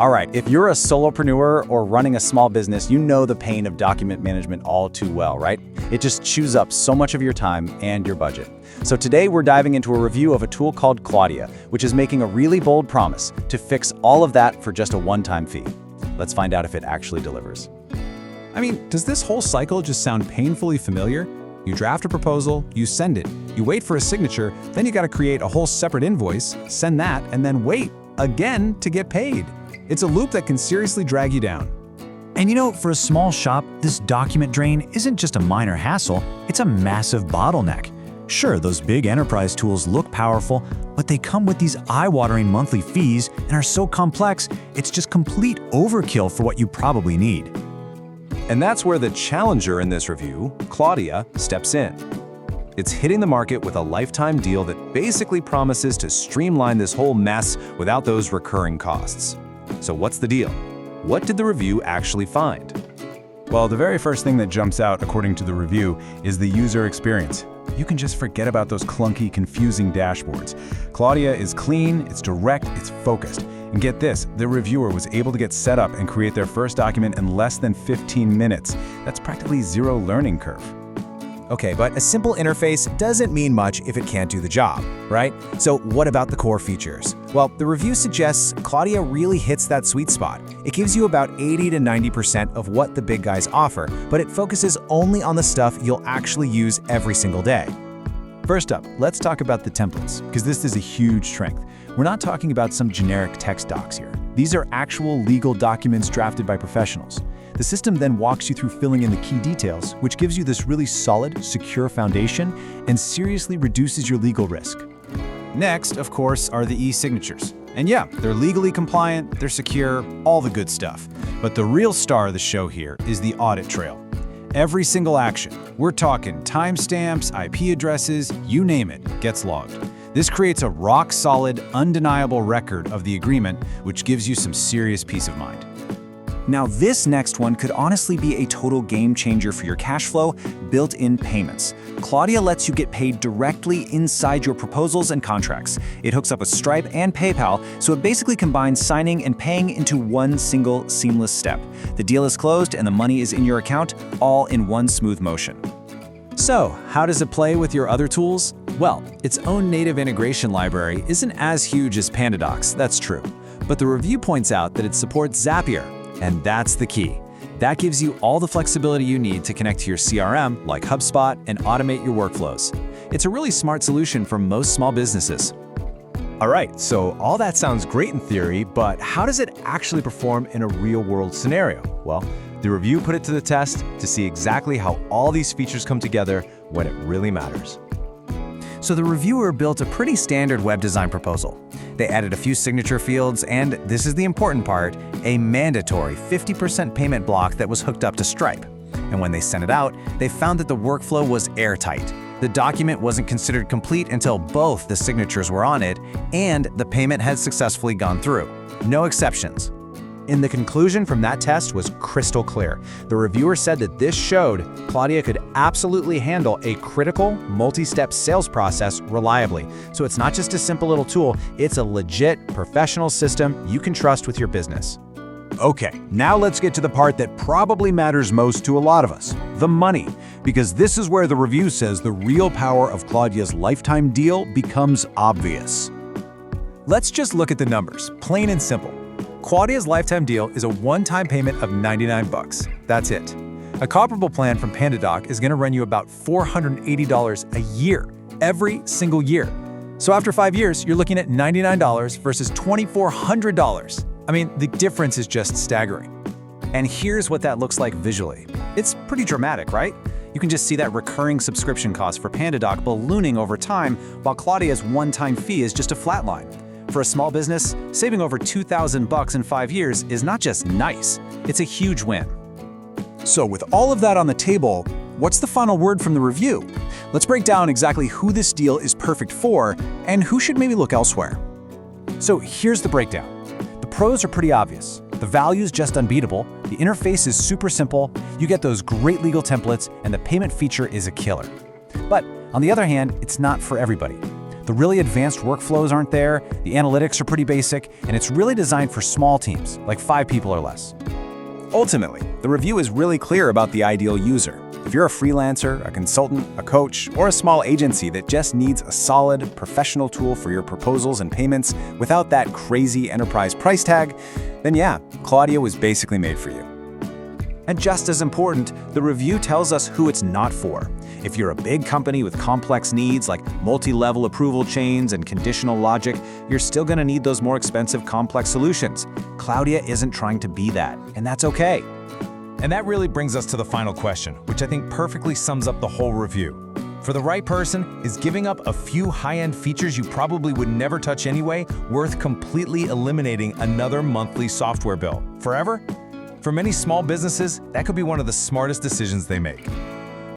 All right, if you're a solopreneur or running a small business, you know the pain of document management all too well, right? It just chews up so much of your time and your budget. So today we're diving into a review of a tool called Clawdia, which is making a really bold promise to fix all of that for just a one-time fee. Let's find out if it actually delivers. I mean, does this whole cycle just sound painfully familiar? You draft a proposal, you send it, you wait for a signature, then you gotta create a whole separate invoice, send that, and then wait again to get paid. It's a loop that can seriously drag you down. And you know, for a small shop, this document drain isn't just a minor hassle, it's a massive bottleneck. Sure, those big enterprise tools look powerful, but they come with these eye-watering monthly fees and are so complex, it's just complete overkill for what you probably need. And that's where the challenger in this review, Clawdia, steps in. It's hitting the market with a lifetime deal that basically promises to streamline this whole mess without those recurring costs. So what's the deal? What did the review actually find? Well, the very first thing that jumps out, according to the review, is the user experience. You can just forget about those clunky, confusing dashboards. Clawdia is clean, it's direct, it's focused. And get this, the reviewer was able to get set up and create their first document in less than 15 minutes. That's practically zero learning curve. Okay, but a simple interface doesn't mean much if it can't do the job, right? So what about the core features? Well, the review suggests Clawdia really hits that sweet spot. It gives you about 80 to 90% of what the big guys offer, but it focuses only on the stuff you'll actually use every single day. First up, let's talk about the templates, because this is a huge strength. We're not talking about some generic text docs here. These are actual legal documents drafted by professionals. The system then walks you through filling in the key details, which gives you this really solid, secure foundation and seriously reduces your legal risk. Next, of course, are the e-signatures. And yeah, they're legally compliant, they're secure, all the good stuff. But the real star of the show here is the audit trail. Every single action, we're talking timestamps, IP addresses, you name it, gets logged. This creates a rock-solid, undeniable record of the agreement, which gives you some serious peace of mind. Now, this next one could honestly be a total game changer for your cash flow: built-in payments. Clawdia lets you get paid directly inside your proposals and contracts. It hooks up with Stripe and PayPal, so it basically combines signing and paying into one single seamless step. The deal is closed and the money is in your account, all in one smooth motion. So, how does it play with your other tools? Well, its own native integration library isn't as huge as PandaDocs, that's true. But the review points out that it supports Zapier, and that's the key. That gives you all the flexibility you need to connect to your CRM, like HubSpot, and automate your workflows. It's a really smart solution for most small businesses. All right, so all that sounds great in theory, but how does it actually perform in a real-world scenario? Well, the review put it to the test to see exactly how all these features come together when it really matters. So the reviewer built a pretty standard web design proposal. They added a few signature fields and, this is the important part, a mandatory 50% payment block that was hooked up to Stripe. And when they sent it out, they found that the workflow was airtight. The document wasn't considered complete until both the signatures were on it and the payment had successfully gone through. No exceptions. And the conclusion from that test was crystal clear. The reviewer said that this showed Clawdia could absolutely handle a critical, multi-step sales process reliably. So it's not just a simple little tool, it's a legit, professional system you can trust with your business. Okay, now let's get to the part that probably matters most to a lot of us, the money. Because this is where the review says the real power of Clawdia's lifetime deal becomes obvious. Let's just look at the numbers, plain and simple. Clawdia's lifetime deal is a one-time payment of $99. That's it. A comparable plan from PandaDoc is going to run you about $480 a year, every single year. So after 5 years, you're looking at $99 versus $2,400. I mean, the difference is just staggering. And here's what that looks like visually. It's pretty dramatic, right? You can just see that recurring subscription cost for PandaDoc ballooning over time, while Clawdia's one-time fee is just a flat line. For a small business, saving over $2,000 in 5 years is not just nice, it's a huge win. So with all of that on the table, what's the final word from the review? Let's break down exactly who this deal is perfect for and who should maybe look elsewhere. So here's the breakdown. The pros are pretty obvious. The value's just unbeatable, the interface is super simple, you get those great legal templates, and the payment feature is a killer. But on the other hand, it's not for everybody. The really advanced workflows aren't there, the analytics are pretty basic, and it's really designed for small teams, like 5 people or less. Ultimately, the review is really clear about the ideal user. If you're a freelancer, a consultant, a coach, or a small agency that just needs a solid, professional tool for your proposals and payments without that crazy enterprise price tag, then yeah, Clawdia was basically made for you. And just as important, the review tells us who it's not for. If you're a big company with complex needs like multi-level approval chains and conditional logic, you're still going to need those more expensive complex solutions. Clawdia isn't trying to be that, and that's okay. And that really brings us to the final question, which I think perfectly sums up the whole review. For the right person, is giving up a few high-end features you probably would never touch anyway worth completely eliminating another monthly software bill forever? For many small businesses, that could be one of the smartest decisions they make.